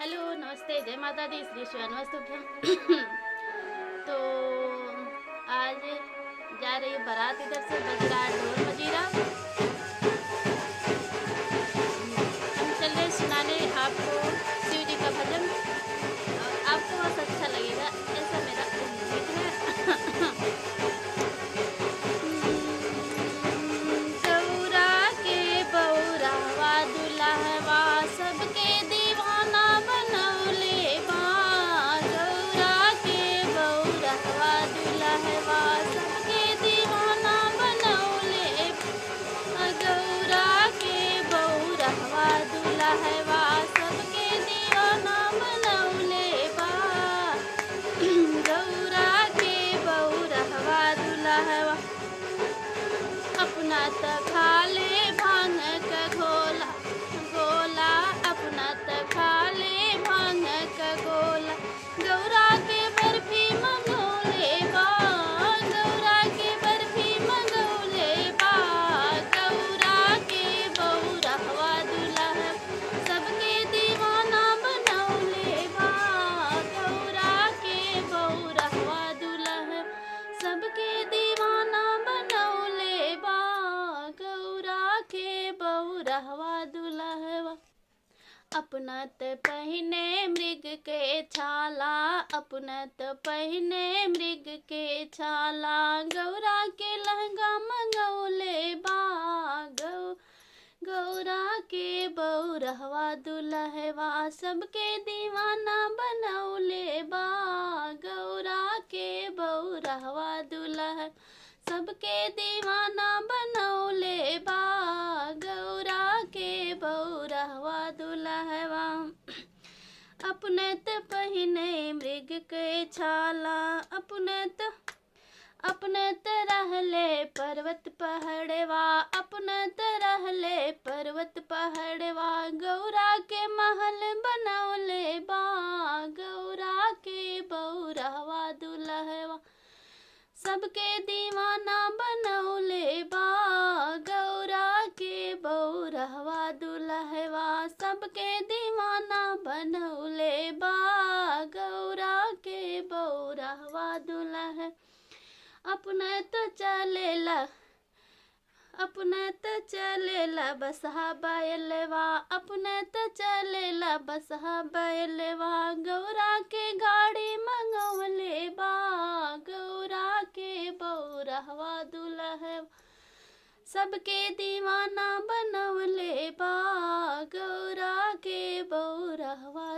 Hello, नमस्ते, जय माता दी, श्री शिवानस्तुभ्यम। तो आज जा रही है बारात, इधर से बज रहा है ढोल मजीरा। हम चल रहे सुनाने आपको शिव जी का भजन, और आपको बहुत अच्छा लगेगा, ऐसा मेरा उम्मीद है। गौरा के बौरावा दुल्हवा सबके दीवाना बनौले बा। गौरा के बौरावा दुल्हवा सबके दीवाना बनौले बा। गौरा के बौरावा दुल्हवा सबके दीवाना बनौले बा। गौरा के बौरावा दुल्हवा अपना त खाले भांग क गोला गोला, अपना त खाले भांग क गोला। गौरा के बर्फी मंगोले बा। गौरा के बर्फी मंगोले बा। गौरा के बौरावा दुल्हा सबके दीवाना बनौले बा। गौरा के बौरावा दुल्हा सबके दीवाना बनौले बा। गौरा के बौरावा दुल्हवा अपना त पहिने मृग के छाला। अपना त पहिने मृग के छाला। गौरा के लहंगा मंगौले बा। गौरा के बौरावा दुल्हवा सबके दीवाना बनौले बा। गौरा के बौरावा दुल्हा सबके दीवाना बनौले बा। गौरा के बौरावा दुल्हवा अपने त पहिने मृग के छाला। अपने त रहले पर्वत पहाड़वा। अपने त रहले पर्वत पहाड़वा। गौरा के महल बनौले बा। गौरा के बौरावा दुल्हवा सबके दीवाना बनौले बा। गौरा के बौरावा दुल्हवा सबके दीवाना बनौले बा। गौरा के बौरावा दुल्हा अपने तो चलेला बसहा बैलवा। अपने तो चलेला बसहा बैलवा। गौरा के गाड़ी मंगौले बा। गौरा के बौरावा दुल्हा सबके दीवाना बनौले बा। गौरा के बौरावा